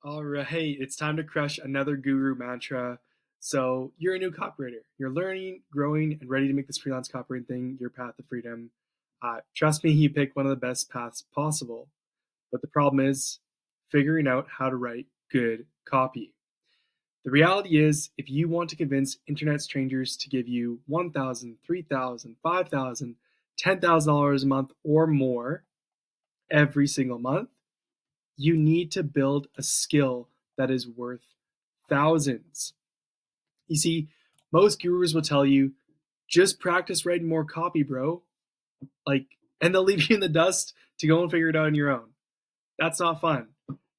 All right, it's time to crush another guru mantra. So, you're a new copywriter. You're learning, growing, and ready to make this freelance copywriting thing your path to freedom. Trust me, you picked one of the best paths possible. But the problem is figuring out how to write good copy. The reality is, if you want to convince internet strangers to give you $1,000, $3,000, $5,000, $10,000 a month or more every single month, you need to build a skill that is worth thousands. You see, most gurus will tell you, just practice writing more copy, bro. Like, and they'll leave you in the dust to go and figure it out on your own. That's not fun.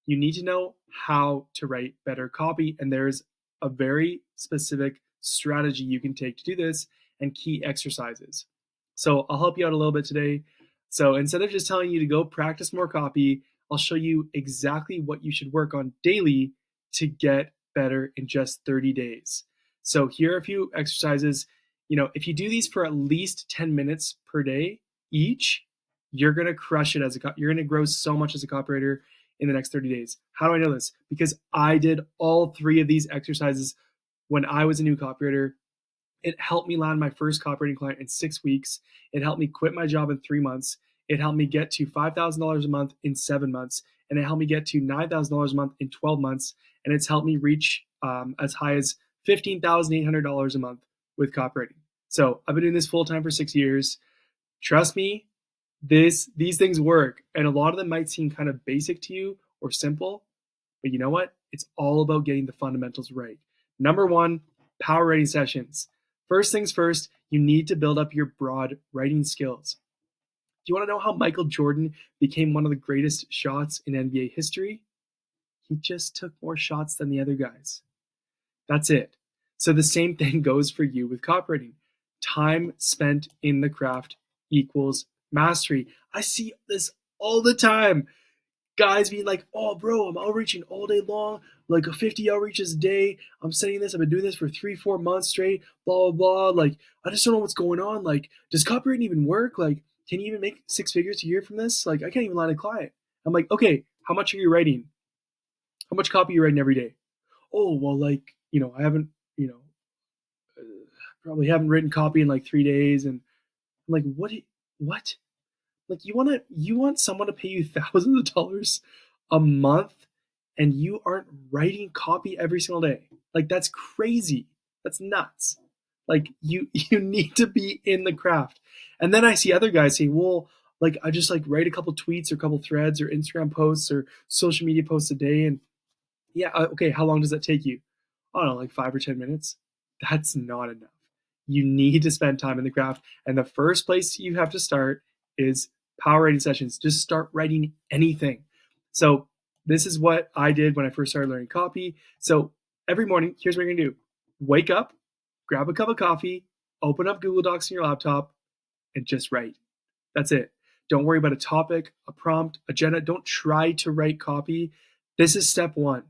You need to know how to write better copy, and there's a very specific strategy you can take to do this and key exercises. So I'll help you out a little bit today. So instead of just telling you to go practice more copy, I'll show you exactly what you should work on daily to get better in just 30 days. So here are a few exercises. If you do these for at least 10 minutes per day each, you're going to crush it you're going to grow so much as a copywriter in the next 30 days. How do I know this? Because I did all three of these exercises when I was a new copywriter. It helped me land my first copywriting client in 6 weeks. It helped me quit my job in 3 months. It helped me get to $5,000 a month in 7 months. And it helped me get to $9,000 a month in 12 months. And it's helped me reach as high as $15,800 a month with copywriting. So I've been doing this full time for 6 years. Trust me, these things work. And a lot of them might seem kind of basic to you or simple, but you know what? It's all about getting the fundamentals right. Number one, power writing sessions. First things first, you need to build up your broad writing skills. Do you want to know how Michael Jordan became one of the greatest shots in NBA history? He just took more shots than the other guys. That's it. So the same thing goes for you with copywriting. Time spent in the craft equals mastery. I see this all the time. Guys being like, oh, bro, I'm outreaching all day long, like a 50 outreaches a day. I'm sending this. I've been doing this for 3-4 months straight, blah, blah, blah. Like, I just don't know what's going on. Like, does copywriting even work? Like, can you even make 6 figures a year from this? Like, I can't even land a client. I'm like, okay, how much are you writing? How much copy are you writing every day? Oh, well, like, I haven't, probably haven't written copy in like 3 days. And I'm like, what? Like you want someone to pay you thousands of dollars a month and you aren't writing copy every single day. Like that's crazy. That's nuts. Like you you need to be in the craft. And then I see other guys saying, well, like I just like write a couple tweets or a couple threads or Instagram posts or social media posts a day. And yeah, okay, how long does that take you? I don't know, like 5 or 10 minutes. That's not enough. You need to spend time in the craft. And the first place you have to start is power writing sessions. Just start writing anything. So this is what I did when I first started learning copy. So every morning, here's what you're gonna do. Wake up, grab a cup of coffee, open up Google Docs on your laptop, and just write. That's it. Don't worry about a topic, a prompt, agenda. Don't try to write copy. This is step one.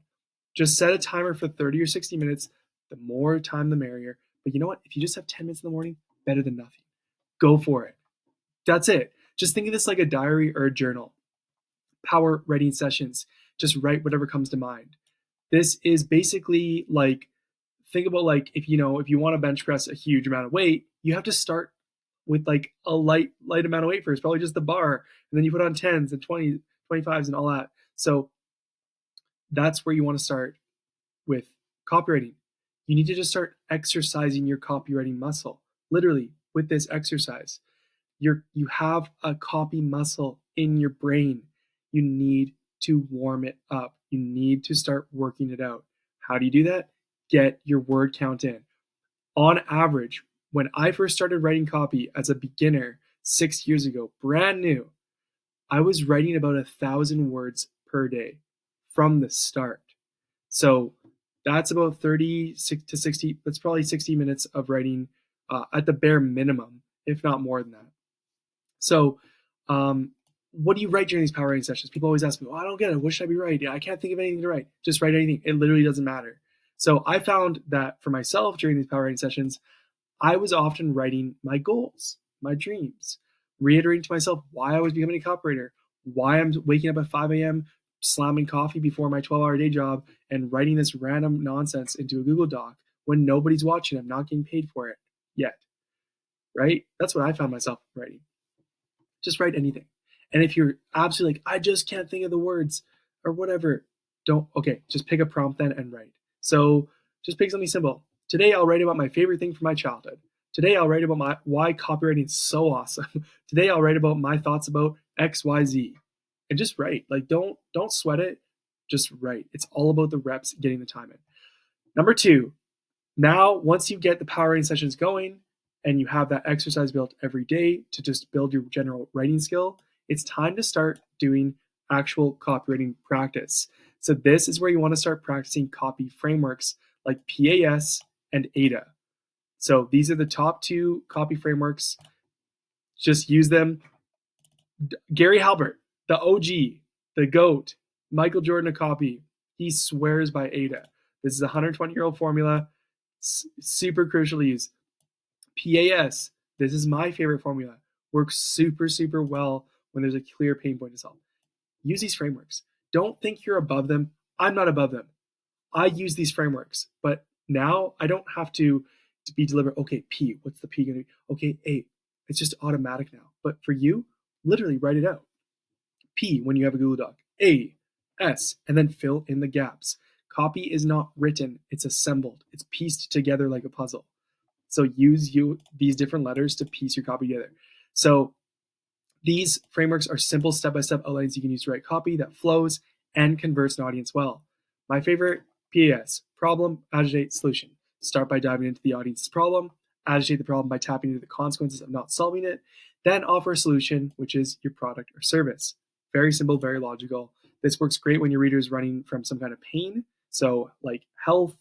Just set a timer for 30 or 60 minutes. The more time, the merrier. But you know what? If you just have 10 minutes in the morning, better than nothing. Go for it. That's it. Just think of this like a diary or a journal. Power writing sessions. Just write whatever comes to mind. This is basically like, think about like if you want to bench press a huge amount of weight, you have to start with like a light amount of weight first, probably just the bar, and then you put on 10s and 20s, 25s and all that. So that's where you want to start with copywriting. You need to just start exercising your copywriting muscle, literally with this exercise. You have a copy muscle in your brain. You need to warm it up. You need to start working it out. How do you do that? Get your word count in. On average, when I first started writing copy as a beginner 6 years ago, brand new, I was writing about 1,000 words per day from the start. So that's about 30 to 60, that's probably 60 minutes of writing at the bare minimum, if not more than that. So, what do you write during these power writing sessions? People always ask me, I don't get it. What should I be writing? I can't think of anything to write. Just write anything. It literally doesn't matter. So I found that for myself during these power writing sessions, I was often writing my goals, my dreams, reiterating to myself why I was becoming a copywriter, why I'm waking up at 5 a.m., slamming coffee before my 12-hour day job and writing this random nonsense into a Google Doc when nobody's watching. I'm not getting paid for it yet, right? That's what I found myself writing. Just write anything. And if you're absolutely like, I just can't think of the words or whatever, just pick a prompt then and write. So just pick something simple. Today I'll write about my favorite thing from my childhood. Today I'll write about why copywriting is so awesome. Today I'll write about my thoughts about XYZ. And just write. Like don't sweat it. Just write. It's all about the reps, getting the time in. Number 2, now once you get the power writing sessions going and you have that exercise built every day to just build your general writing skill, it's time to start doing actual copywriting practice. So this is where you want to start practicing copy frameworks like PAS and AIDA. So these are the top 2 copy frameworks. Just use them. Gary Halbert, the OG, the GOAT, Michael Jordan of copy, he swears by AIDA. This is a 120-year-old formula, super crucial to use. PAS, this is my favorite formula, works super, super well when there's a clear pain point to solve. Use these frameworks. Don't think you're above them. I'm not above them. I use these frameworks, but now I don't have to be deliberate. Okay, P, what's the P going to be? Okay, A, it's just automatic now. But for you, literally write it out. P when you have a Google Doc, A, S, and then fill in the gaps. Copy is not written, it's assembled. It's pieced together like a puzzle. So use these different letters to piece your copy together. So these frameworks are simple step-by-step outlines you can use to write copy that flows and converts an audience well. My favorite, PAS, problem, agitate, solution. Start by diving into the audience's problem, agitate the problem by tapping into the consequences of not solving it, then offer a solution, which is your product or service. Very simple, very logical. This works great when your reader is running from some kind of pain. So like health,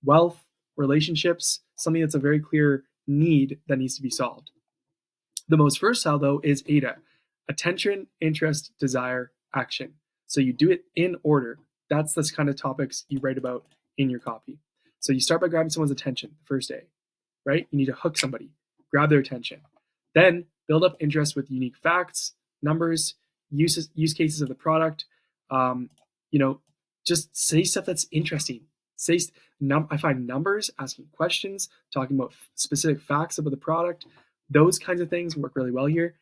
wealth, relationships, something that's a very clear need that needs to be solved. The most versatile though is AIDA, attention, interest, desire, action. So you do it in order. That's the kind of topics you write about in your copy. So you start by grabbing someone's attention the first day, right? You need to hook somebody, grab their attention. Then build up interest with unique facts, numbers, use cases of the product. Just say stuff that's interesting. I find numbers, asking questions, talking about specific facts about the product. Those kinds of things work really well here.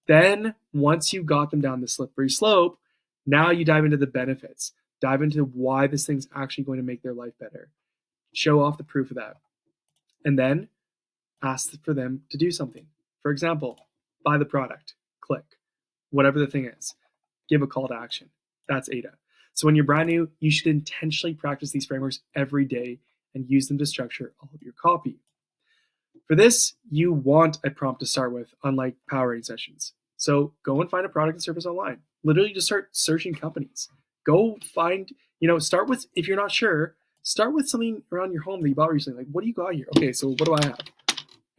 Then once you got them down the slippery slope, now you dive into the benefits. Dive into why this thing's actually going to make their life better. Show off the proof of that. And then ask for them to do something. For example, buy the product, click, whatever the thing is. Give a call to action. That's AIDA. So when you're brand new, you should intentionally practice these frameworks every day and use them to structure all of your copy. For this, you want a prompt to start with, unlike power writing sessions. So go and find a product and service online. Literally just start searching companies. Go find, start with, if you're not sure, start with something around your home that you bought recently. Like, what do you got here? Okay, so what do I have?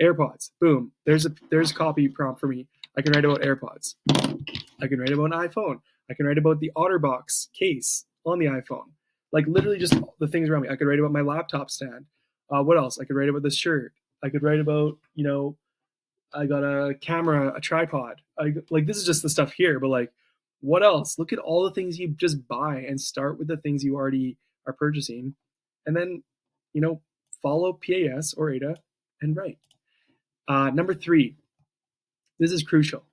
AirPods. Boom. There's a copy prompt for me. I can write about AirPods. I can write about an iPhone. I can write about the OtterBox case on the iPhone. Like literally just the things around me. I could write about my laptop stand. What else? I could write about this shirt. I could write about, I got a camera, a tripod. This is just the stuff here, but like, what else? Look at all the things you just buy and start with the things you already are purchasing. And then, follow PAS or AIDA and write. Number 3, this is crucial.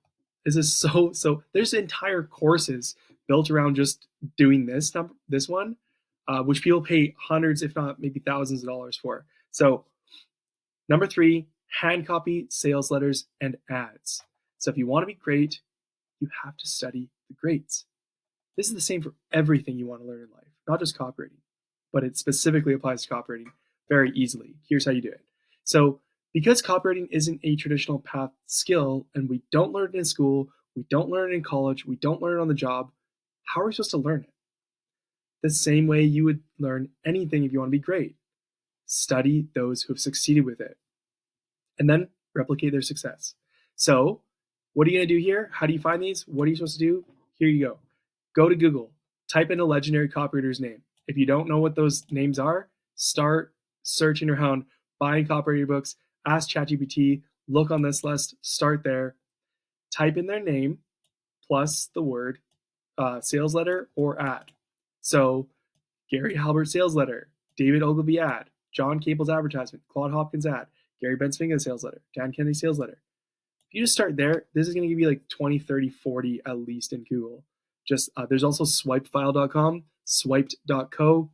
This is so there's entire courses built around just doing this one, which people pay hundreds, if not maybe thousands of dollars for. So number 3, hand copy, sales letters, and ads. So if you want to be great, you have to study the greats. This is the same for everything you want to learn in life, not just copywriting, but it specifically applies to copywriting very easily. Here's how you do it. So because copywriting isn't a traditional path skill and we don't learn it in school, we don't learn it in college, we don't learn it on the job, how are we supposed to learn it? The same way you would learn anything if you want to be great. Study those who have succeeded with it and then replicate their success. So what are you going to do here? How do you find these? What are you supposed to do? Here you go. Go to Google, type in a legendary copywriter's name. If you don't know what those names are, start searching around, buying copywriting books, ask ChatGPT, look on this list, start there, type in their name plus the word sales letter or ad. So Gary Halbert's sales letter, David Ogilvy ad, John Cable's advertisement, Claude Hopkins ad, Gary Bensfinga's sales letter, Dan Kennedy's sales letter. If you just start there, this is going to give you like 20, 30, 40 at least in Google. Just there's also swipefile.com, swiped.co.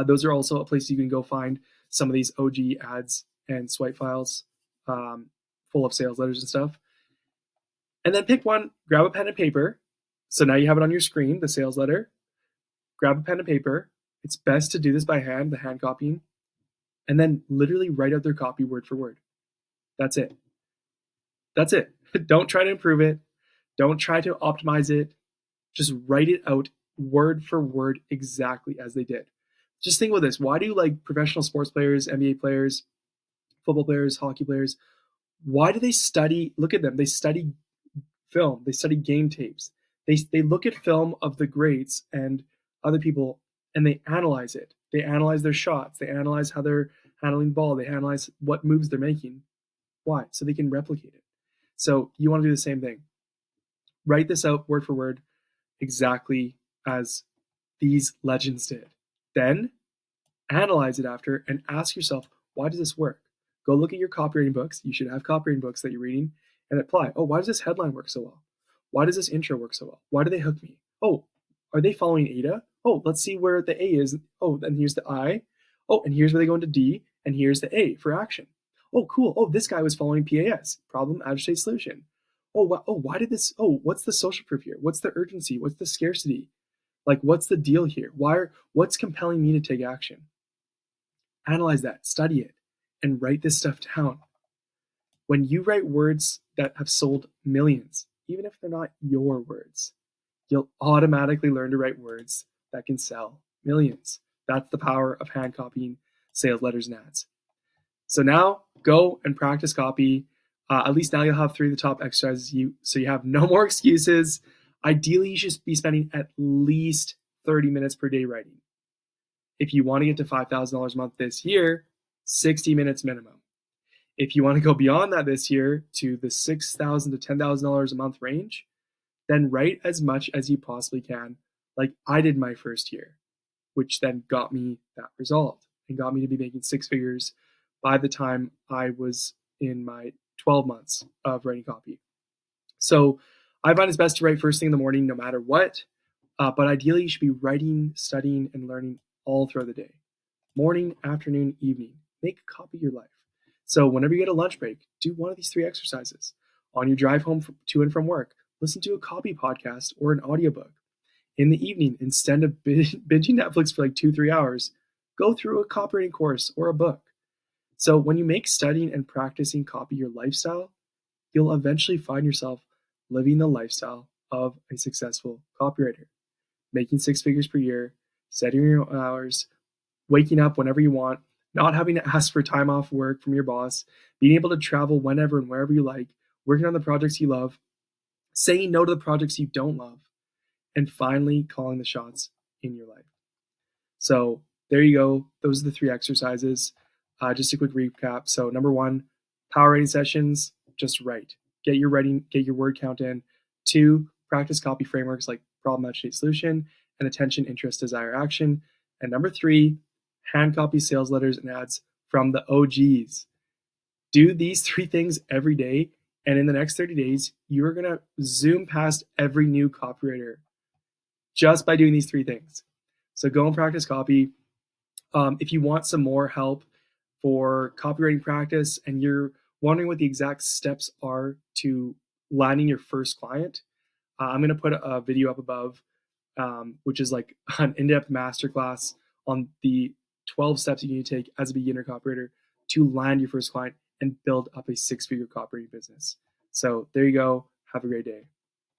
Those are also a place you can go find some of these OG ads and swipe files full of sales letters and stuff. And then pick one, grab a pen and paper. So now you have it on your screen, the sales letter. Grab a pen and paper. It's best to do this by hand, the hand copying, and then literally write out their copy word for word. That's it. That's it. Don't try to improve it. Don't try to optimize it. Just write it out word for word exactly as they did. Just think about this. Why do like professional sports players, NBA players, football players, hockey players, why do they study? Look at them. They study film. They study game tapes. They look at film of the greats and other people, and they analyze it. They analyze their shots. They analyze how they're handling the ball. They analyze what moves they're making. Why? So they can replicate it. So you want to do the same thing. Write this out word for word exactly as these legends did. Then analyze it after and ask yourself, why does this work? Go look at your copywriting books. You should have copywriting books that you're reading and apply. Oh, why does this headline work so well? Why does this intro work so well? Why do they hook me? Oh, are they following ADA? Oh, let's see where the A is. Oh, then here's the I. Oh, and here's where they go into D, and here's the A for action. Oh, cool. Oh, this guy was following PAS, problem, agitate, solution. Oh, why did this? Oh, what's the social proof here? What's the urgency? What's the scarcity? Like, what's the deal here? What's compelling me to take action? Analyze that, study it, and write this stuff down. When you write words that have sold millions, even if they're not your words, you'll automatically learn to write words that can sell millions. That's the power of hand copying sales letters and ads. So now go and practice copy. At least now you'll have 3 of the top exercises. So you have no more excuses. Ideally, you should be spending at least 30 minutes per day writing. If you want to get to $5,000 a month this year, 60 minutes minimum. If you want to go beyond that this year to the $6,000 to $10,000 a month range, then write as much as you possibly can, like I did my first year, which then got me that result and got me to be making 6 figures by the time I was in my 12 months of writing copy. So I find it's best to write first thing in the morning, no matter what. But ideally, you should be writing, studying, and learning all throughout the day. Morning, afternoon, evening. Make copy your life. So whenever you get a lunch break, do one of these 3 exercises. On your drive home to and from work, listen to a copy podcast or an audiobook. In the evening, instead of binging Netflix for like 2-3 hours, go through a copywriting course or a book. So when you make studying and practicing copy your lifestyle, you'll eventually find yourself living the lifestyle of a successful copywriter, making 6 figures per year, setting your own hours, waking up whenever you want, not having to ask for time off work from your boss, being able to travel whenever and wherever you like, working on the projects you love, saying no to the projects you don't love, and finally calling the shots in your life. So there you go. Those are the 3 exercises. Just a quick recap. So number 1, power writing sessions, just write. Get your word count in. 2, practice copy frameworks like problem, agitate, solution, and attention, interest, desire, action. And number 3, hand copy sales letters and ads from the OGs. Do these 3 things every day, and in the next 30 days, you're going to zoom past every new copywriter just by doing these 3 things. So go and practice copy. If you want some more help for copywriting practice and you're wondering what the exact steps are to landing your first client, I'm going to put a video up above, which is like an in-depth masterclass on the 12 steps you need to take as a beginner copywriter to land your first client and build up a 6-figure copywriting business. So there you go. Have a great day.